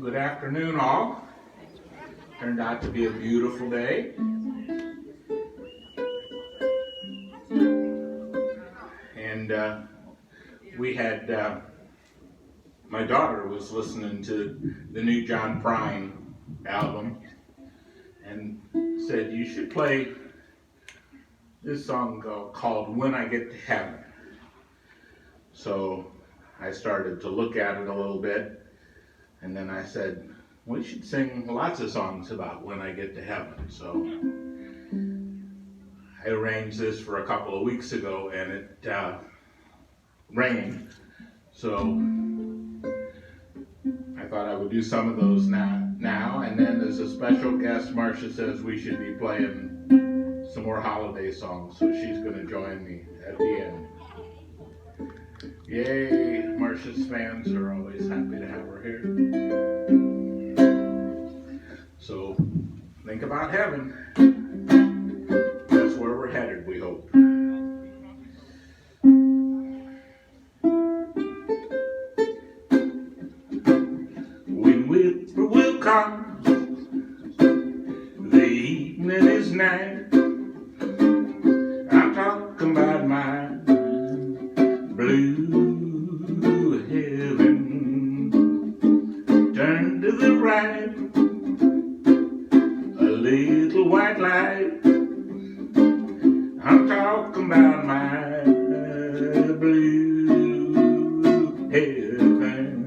Good afternoon, all. Turned out to be a beautiful day. And we had, my daughter was listening to the new John Prine album and said, you should play this song called When I Get to Heaven. So I started to look at it a little bit, and then I said, we should sing lots of songs about when I get to heaven. So I arranged this for a couple of weeks ago, and it rained. So I thought I would do some of those now. And then as a special guest, Marcia says we should be playing some more holiday songs. So she's going to join me at the end. Yay, Marcia's fans are always happy to have her here. So, think about heaven. That's where we're headed, we hope. When winter will come, the evening is night. I'm talking about my blue heaven. Turn to the right, a little white light. I'm talking about my blue heaven.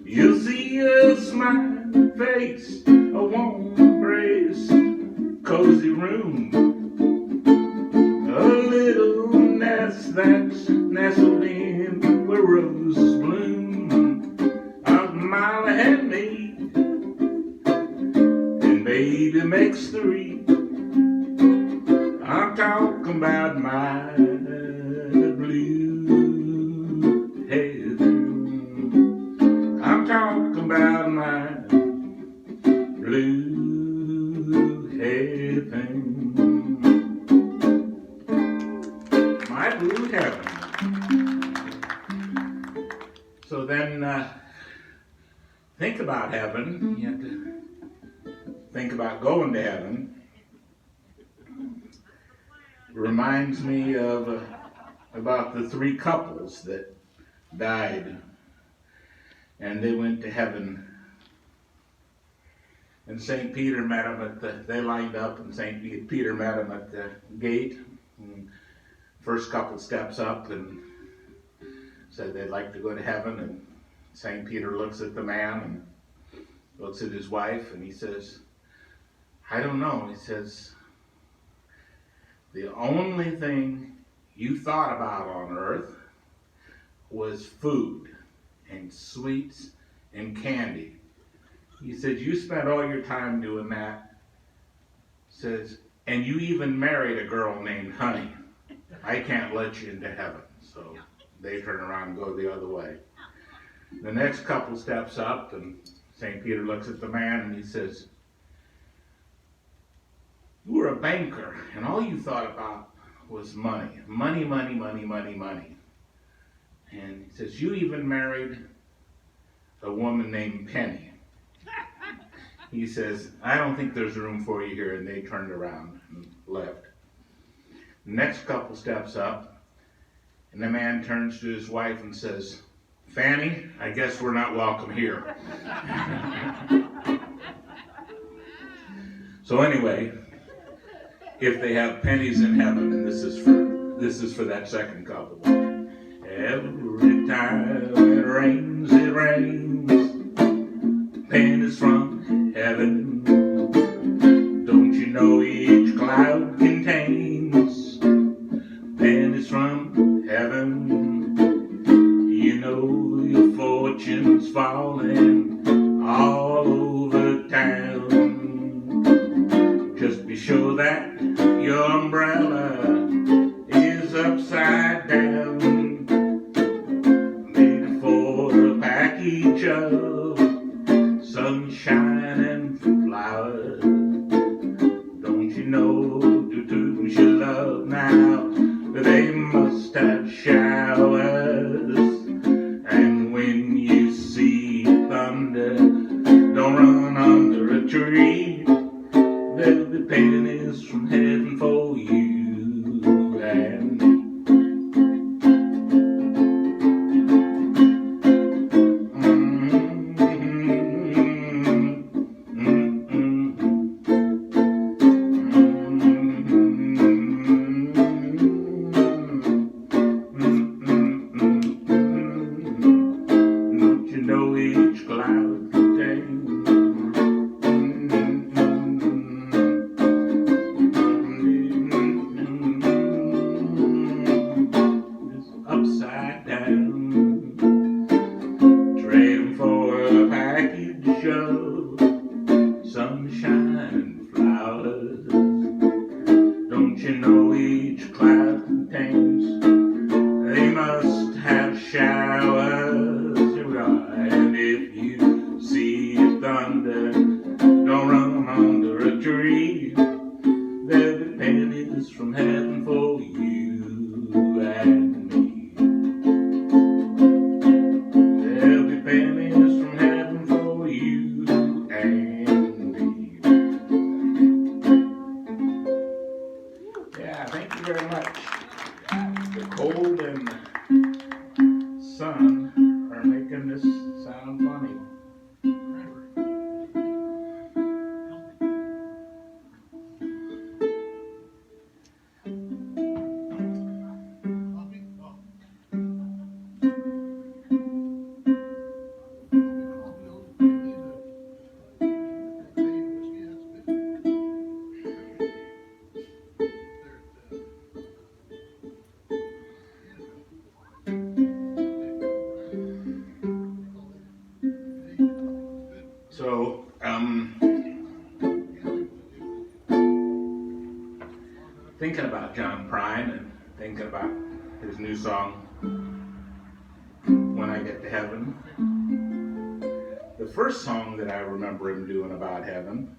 You'll see a smiling face, a warm embrace, cozy room, a little nest that's nestled in where roses bloom. A mile ahead of me, and baby makes three. I'm talking about my blue heaven. I'm talking about my blue heaven. My blue heaven. So then, think about heaven. You have to think about going to heaven. It reminds me of about the three couples that died, and they went to heaven. And St. Peter met them they lined up, and St. Peter met them at the gate. And first couple steps up and said they'd like to go to heaven, and St. Peter looks at the man and looks at his wife, and he says, I don't know. He says, the only thing you thought about on earth was food and sweets and candy. He said, you spent all your time doing that. Says, and you even married a girl named Honey. I can't let you into heaven. So they turn around and go the other way. The next couple steps up, and St. Peter looks at the man and he says, you were a banker, and all you thought about was money. Money, money, money, money, money. And he says, you even married a woman named Penny. He says, I don't think there's room for you here, and they turned around and left. The next couple steps up, and the man turns to his wife and says, Fanny, I guess we're not welcome here. So anyway, if they have pennies in heaven, and this is for that second couple. Every time it rains, pennies from heaven. Don't you know each cloud contains pennies from heaven? You know your fortune's falling all over town. Just be sure that your umbrella is upside down. Made for a package of sunshine and flowers. Don't you know the tunes you love now? They must have showers. And when you see thunder upside down, trading for a package of sunshine and flowers. Don't you know each cloud contains, they must have showers. And if you see thunder, don't run under a tree. There'll be pennies from heaven for you and me. There'll be pennies from heaven for you and me. Yeah, thank you very much. The cold and the sun are making this sound funny. So, thinking about John Prine and thinking about his new song, When I Get to Heaven. The first song that I remember him doing about heaven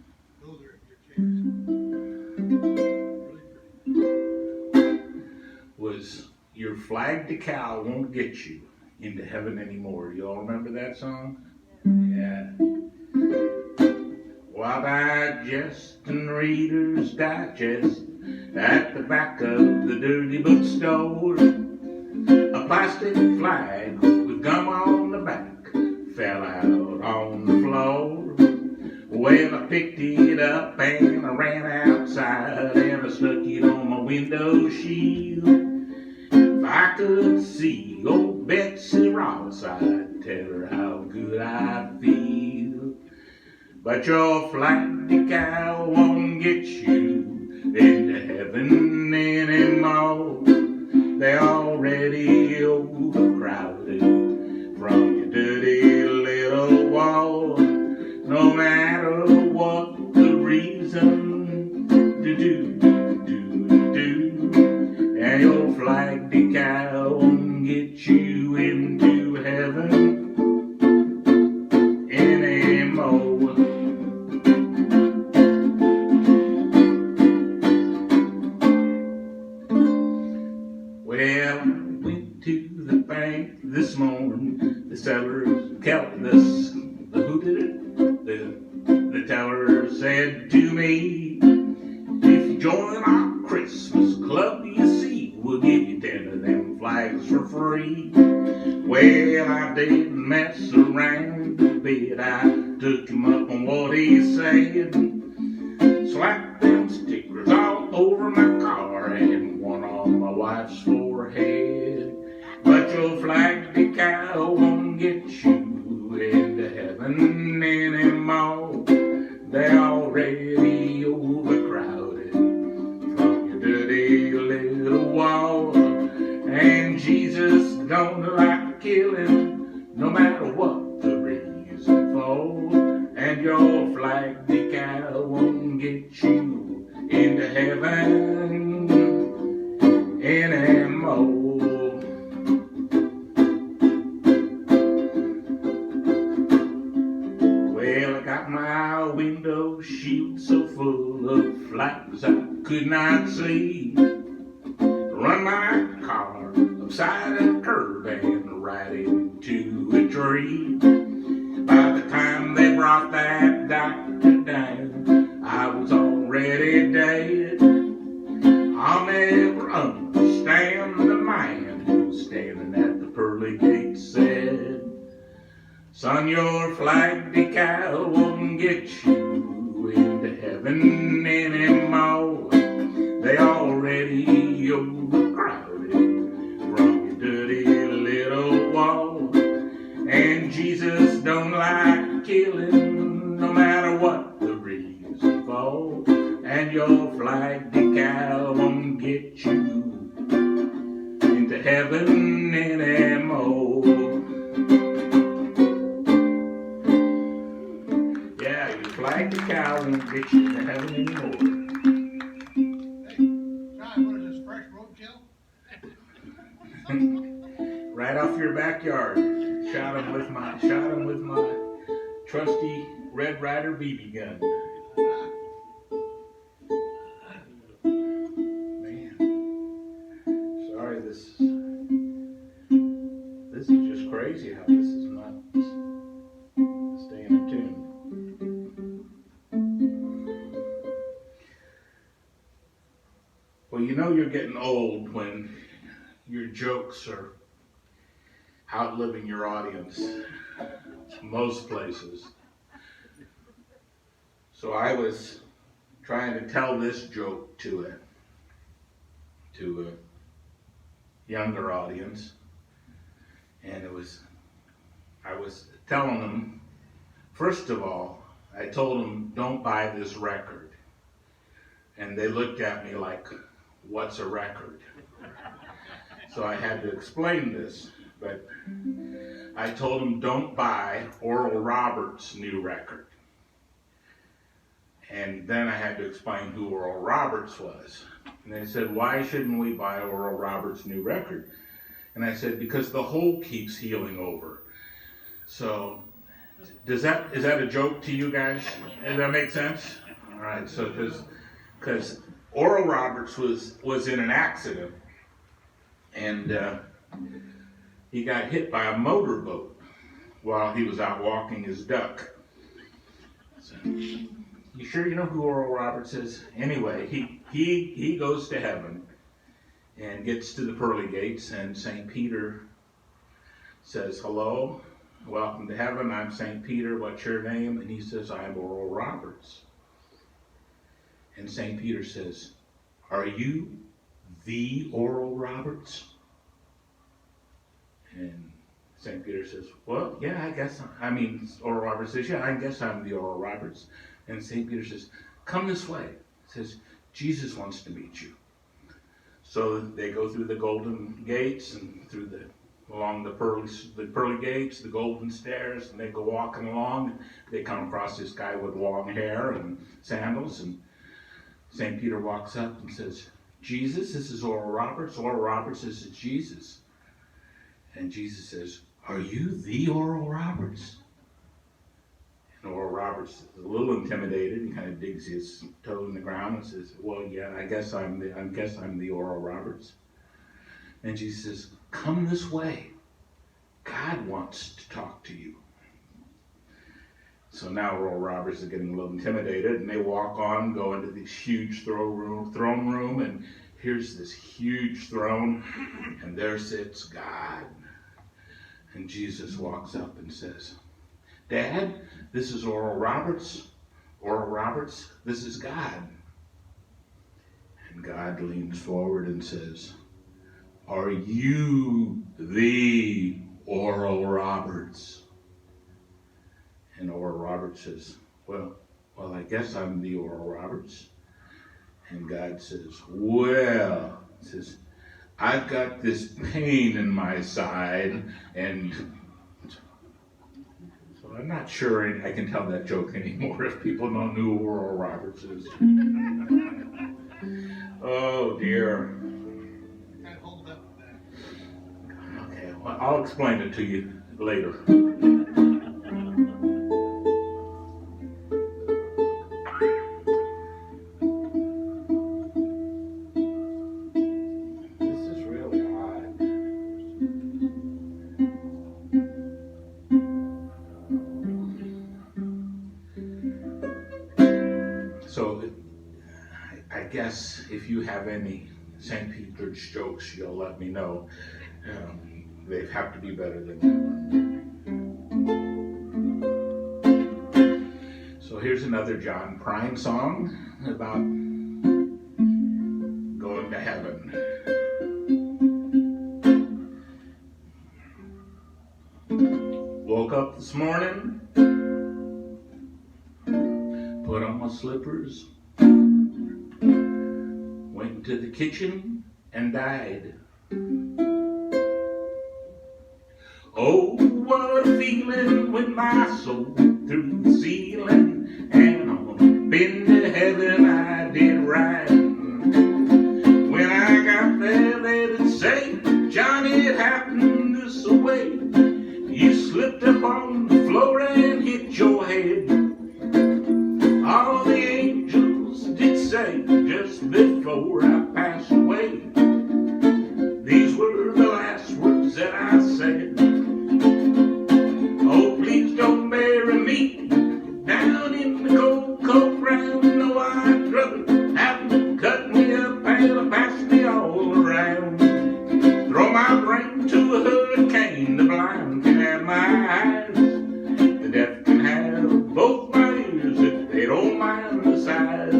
was Your Flag Decal Won't Get You Into Heaven Anymore. You all remember that song? Yeah. While digesting Reader's Digest at the back of the dirty bookstore, a plastic flag with gum on the back fell out on the floor. Well, I picked it up and I ran outside and I stuck it on my window shield. If I could see old Betsy Ross, I'd tell her how good I feel. But your flag decal won't get you into heaven anymore. They're already overcrowded from your dirty little wall. No matter what the reason, do. And your flag decal won't get you into heaven anymore. Well, I went to the bank this morning. The teller said to me, if you join our Christmas club, you see, we'll give you 10 of them flags for free. Well, I didn't mess around a bit. I took him up on what he said. Slapped them stickers all over my car and one on my wife's forehead. But your flag decal won't get you into heaven anymore. They're already overcrowded from your dirty little wall. And Jesus don't like killing, no matter what the reason for. And your flag decal won't get you into heaven anymore. Well, I got my window shield so full of flags I could not see. Run my car upside the curb and right into a tree. By the time they brought that doctor down, I was already dead. I'll never understand the man who was standing at the pearly gate said, son, your flag decal won't get you into heaven anymore. They already overcrowded from your dirty little wall. And Jesus don't like killing, no matter what the reason for. And your flag decal won't get you into to heaven anymore. Yeah, you flag the cow won't get you to heaven anymore. Hey, John, what is this, fresh roadkill? Right off your backyard. Shot him with my trusty Red Ryder BB gun. Man, sorry, this is just crazy how this is not staying in tune. Well, you know you're getting old when your jokes are outliving your audience, most places. So I was trying to tell this joke to a younger audience, and I was telling them, first of all, I told them, don't buy this record. And they looked at me like, what's a record? So I had to explain this, but I told them, don't buy Oral Roberts' new record. And then I had to explain who Oral Roberts was. And they said, why shouldn't we buy Oral Roberts' new record? And I said, because the hole keeps healing over. So, is that a joke to you guys? Does that make sense? All right, so because Oral Roberts was in an accident, and he got hit by a motorboat while he was out walking his duck. So, you sure you know who Oral Roberts is? Anyway, he goes to heaven and gets to the pearly gates, and St. Peter says, hello, welcome to heaven, I'm St. Peter, what's your name? And he says, I'm Oral Roberts. And St. Peter says, are you the Oral Roberts? And St. Peter says, well, yeah, Oral Roberts says, yeah, I guess I'm the Oral Roberts. And St. Peter says, come this way. He says, Jesus wants to meet you. So they go through the golden gates and along the pearly gates, the golden stairs, and they go walking along. They come across this guy with long hair and sandals, and St. Peter walks up and says, Jesus, this is Oral Roberts. Oral Roberts says, it's Jesus. And Jesus says, are you the Oral Roberts? And Oral Roberts is a little intimidated and kind of digs his toe in the ground and says, well, yeah, I guess I'm the Oral Roberts. And Jesus says, come this way. God wants to talk to you. So now Oral Roberts is getting a little intimidated, and they walk on, go into this huge throne room, and here's this huge throne, and there sits God. And Jesus walks up and says, Dad, this is Oral Roberts. Oral Roberts, this is God. And God leans forward and says, are you the Oral Roberts? And Oral Roberts says, well, I guess I'm the Oral Roberts. And God says, I've got this pain in my side, and so I'm not sure I can tell that joke anymore if people don't know who Oral Roberts is. Oh dear. Okay, well, I'll explain it to you later. So, I guess if you have any St. Peter's jokes, you'll let me know. They have to be better than that. So here's another John Prine song about going to heaven. Woke up this morning, put on my slippers, went into the kitchen and died. Oh, what a feeling when my soul through the ceiling, and on up into heaven I did ride. When I got there, they'd say, Johnny, it happened this way. You slipped up on the floor and hit your head. All the angels did say just before I passed away, these were the last words that I said. Oh, please don't bury me down in the cold, cold ground. No, I'd rather have them cut me up and pass me all around. Throw my brain to a hurricane. The blind can have my eyes. The deaf can have both my ears if they don't mind the size.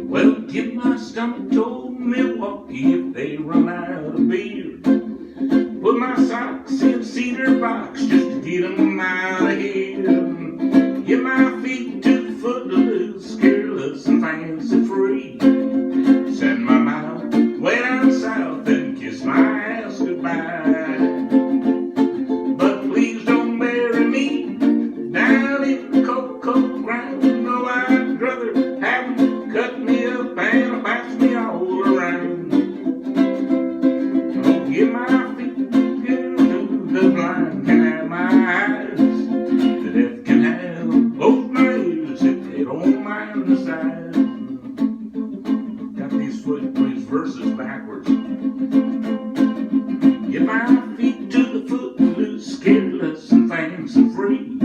Well, give my stomach to Milwaukee if they run out of beer. Put my socks in a cedar box just to get them out of here. Give my feet to the footloose, careless and fancy free. Send my mouth way down south and kiss my ass goodbye. But please don't bury me down in the cold, cold ground. No, I'd rather have them cut me up and pass me all around. Oh, give my feet to the blind can have my eyes. The deaf can have both my ears if they don't mind the size. Got these verses backwards. Give my feet to the footloose, careless and fancy free.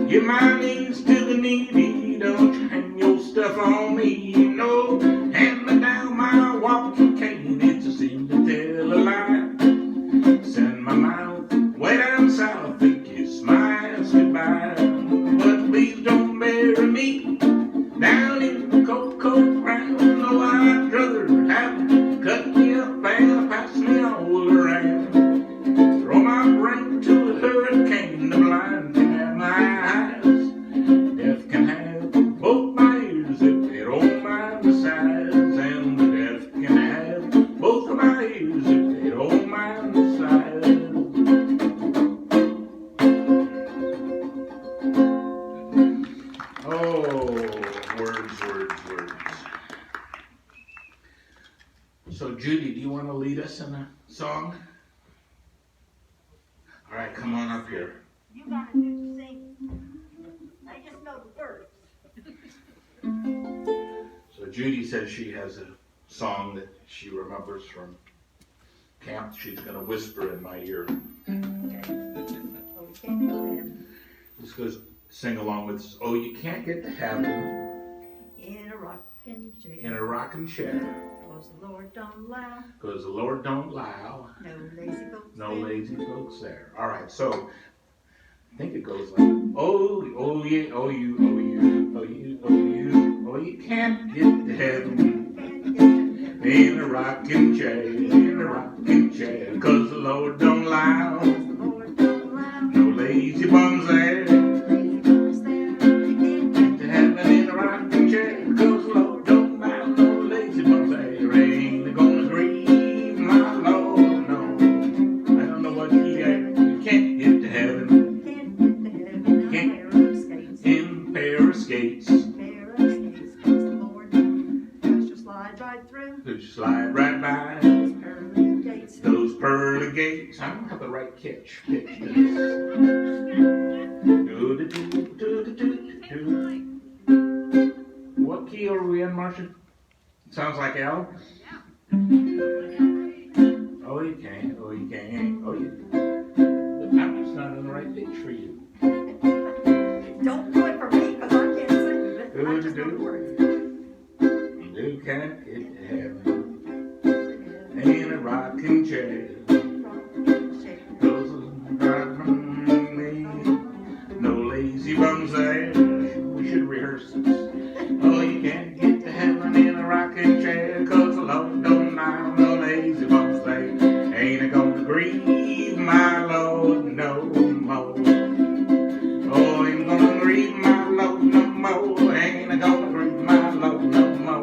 Give my knees to the needy, don't you hang your stuff on me. No, hand me down my walking cane, it's a sin to tell a lie. Send my mouth way down south and kiss my ass goodbye. But please don't bury me down in the cold, cold ground. No, I'd rather have them cut me up and pass me all around. Throw my brain to a hurricane. The blind can have my eyes. Deaf can have both my ears if they don't mind the size. And the deaf can have both of my ears if they don't mind the size. Oh, words, words, words. So, Judy, do you want to lead us in a song? All right, come on up here. You gotta do the singing. I just know the words. So, Judy says she has a song that she remembers from camp. She's going to whisper in my ear. Okay. Okay, go ahead. This goes, sing along with us. Oh, you can't get to heaven In a rocking chair. in a rocking chair, 'Cause the Lord don't allow because the Lord don't allow no lazy folks. no there. lazy folks there. All right, so I think it goes like, oh, oh yeah, oh you, oh you, oh you, oh you, oh you can't get to heaven Can't get to heaven. in a rocking chair, in a rocking chair, because the Lord don't allow 'Cause the Lord don't allow no lazy bums there. lazy folks there. They can't get To heaven in a rocking chair, because the Lord don't allow no lazy bums there. Ain't gonna grieve my Lord, no. I don't know what you can't get to heaven Can't get to heaven in a pair of skates. in pair of skates. Pair of skates. 'Cause the Lord just slide right through Just slide right by those pearly gates. those pearly gates. I don't have the right pitch to this. What key are we in, Marcia? Sounds like L? Oh, you can't. Oh, you can't. Oh, you. I'm just not in the right pitch for you. Don't do it for me, 'cause I can't sing it. I just know the words. You can't get to heaven in a rocking chair. Those rocking me. No lazy bums there. We should rehearse this. Oh, you can't get to heaven in a rocking chair, 'cause the Lord don't allow no lazy bums there. Ain't it gonna grieve my Lord no more? Oh, ain't gonna grieve my Lord no more. Ain't it gonna grieve my Lord no more?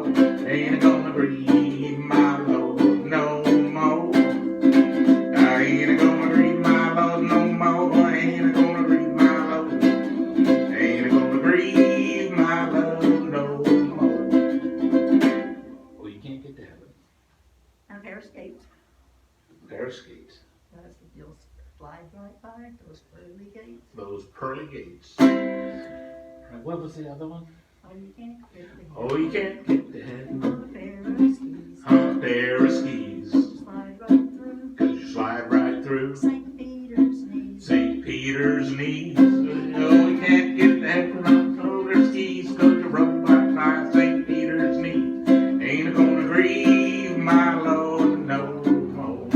pearly gates. Right, what was the other one? Oh, you can't get to heaven. Oh, you can't get to heaven On a pair of skis. on a pair of skis. Slide right through. 'Cause you slide right through St. Peter's knees. St. Peter's knees. Oh, you can't get to heaven on roller skis 'cause you run by St. Peter's knees. Ain't gonna grieve my Lord no more.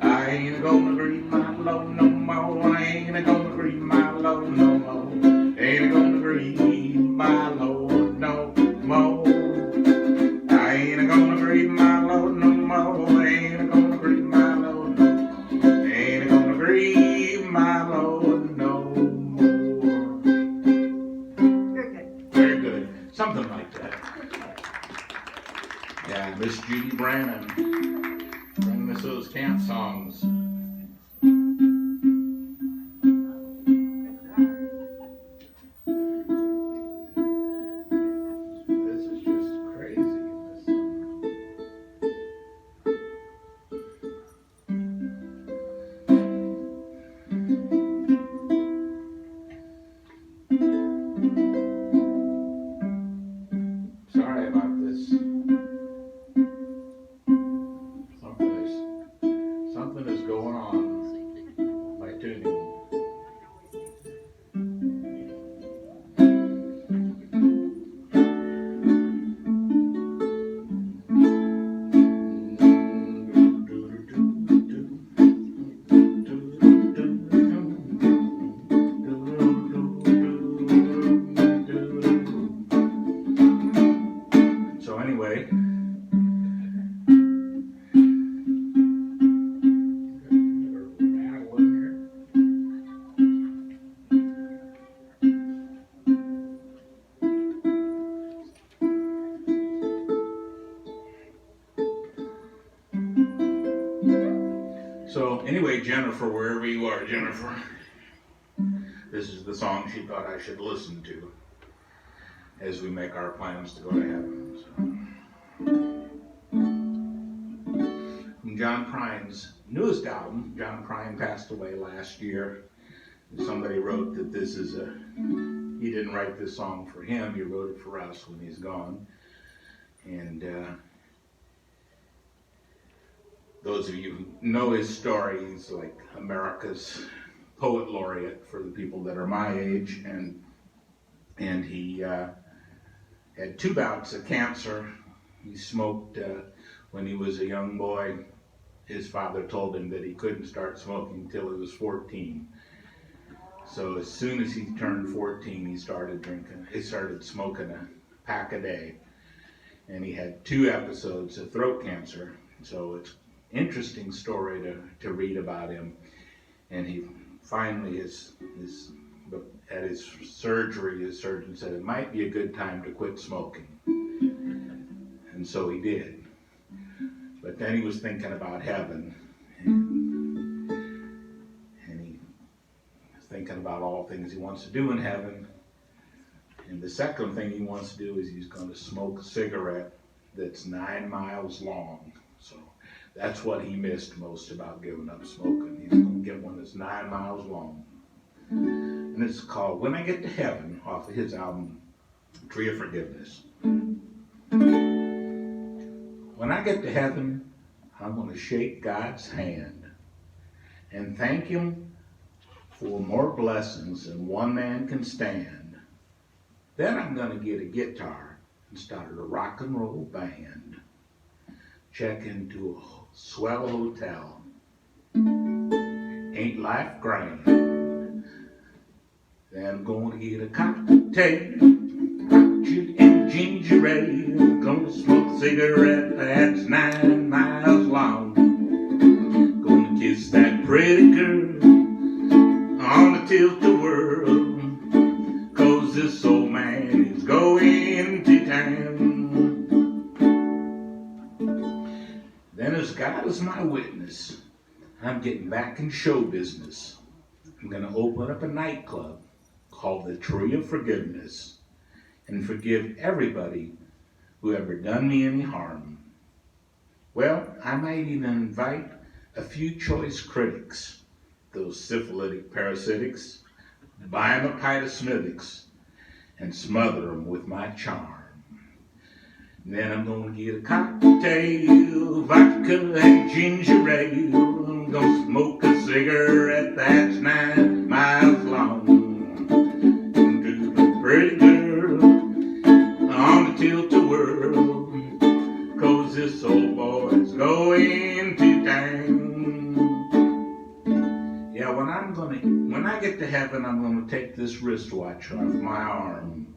I ain't gonna grieve my Lord no more. I ain't gonna grieve my Lord no more. Ain't gonna grieve my Lord no more. I ain't gonna grieve my Lord no more. Ain't gonna grieve my Lord no more. Ain't gonna grieve my Lord no more. Very good. Very good. Something like that. Yeah, Miss Judy Brannon. Bring us those camp songs. This is just crazy. Sorry about this. Something is going on. My tuning. So anyway, Jennifer, wherever you are, Jennifer, this is the song she thought I should listen to as we make our plans to go to heaven. From John Prine's newest album. John Prine passed away last year. Somebody wrote that this is he didn't write this song for him, he wrote it for us when he's gone. And those of you who know his story, he's like America's poet laureate for the people that are my age, and he had 2 bouts of cancer. He smoked when he was a young boy. His father told him that he couldn't start smoking until he was 14. So as soon as he turned 14, he started smoking a pack a day. And he had 2 episodes of throat cancer. So it's an interesting story to read about him. And he finally, at his surgery, his surgeon said it might be a good time to quit smoking. And so he did. But then he was thinking about heaven. And he was thinking about all things he wants to do in heaven. And the second thing he wants to do is he's going to smoke a cigarette that's 9 miles long. So that's what he missed most about giving up smoking. He's going to get one that's 9 miles long. And it's called When I Get to Heaven, off of his album, Tree of Forgiveness. When I get to heaven, I'm going to shake God's hand and thank him for more blessings than one man can stand. Then I'm going to get a guitar and start a rock and roll band. Check into a swell hotel. Ain't life grand? Then I'm going to get a cocktail, orchard and ginger ale. Gonna smoke a cigarette that's 9 miles long. Gonna kiss that pretty girl on the tilt-a-whirl, 'cause this old man is going to town. Then as God is my witness, I'm getting back in show business. I'm gonna open up a nightclub called the Tree of Forgiveness and forgive everybody who ever done me any harm. Well, I might even invite a few choice critics, those syphilitic parasitics. buy him a pint of Smithwick's and smother him with my charm. And then I'm gonna get a cocktail, vodka and ginger ale. I'm gonna smoke a cigarette that's 9 miles long. And to the pretty girl on the tilt-a-whirl, 'cause this old boy's going to town. Yeah, when I get to heaven, I'm gonna take this wristwatch off my arm.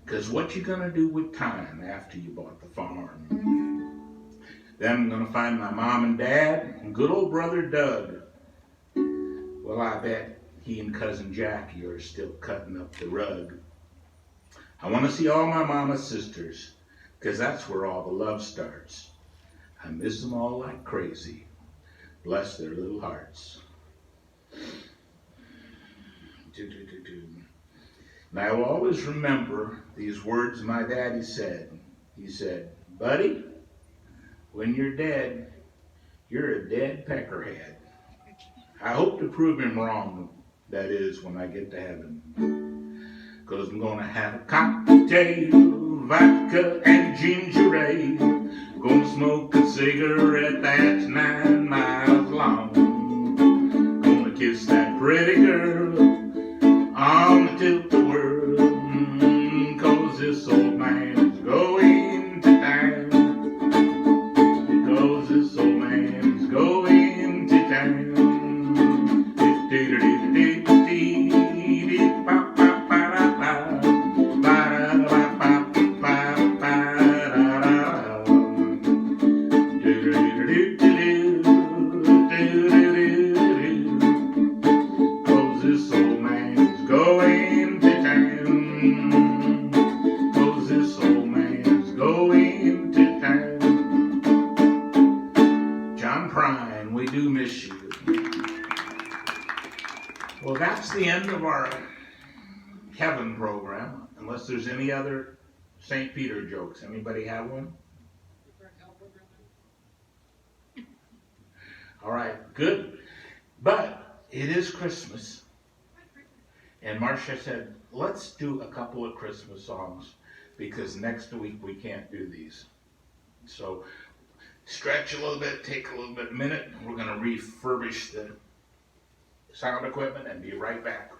'Cause what you gonna do with time after you bought the farm? Then I'm gonna find my mom and dad and good old brother Doug. Well, I bet he and cousin Jackie are still cutting up the rug. I wanna see all my mama's sisters, 'cause that's where all the love starts. I miss them all like crazy. Bless their little hearts. And I will always remember these words my daddy said. He said, "Buddy, when you're dead, you're a dead peckerhead." I hope to prove him wrong, that is, when I get to heaven. 'Cause I'm gonna have a cocktail, vodka and ginger ale. Gonna smoke a cigarette that's 9 miles long. Gonna kiss that pretty girl on the tilt-a-whirl, 'cause this old man's going to town. 'Cause this old man's going to town. We do miss you. Well, that's the end of our heaven program, unless there's any other St. Peter jokes. Anybody have one? All right, good. But it is Christmas. And Marcia said, let's do a couple of Christmas songs because next week we can't do these. So stretch a little bit, take a little bit minute. We're going to refurbish the sound equipment and be right back.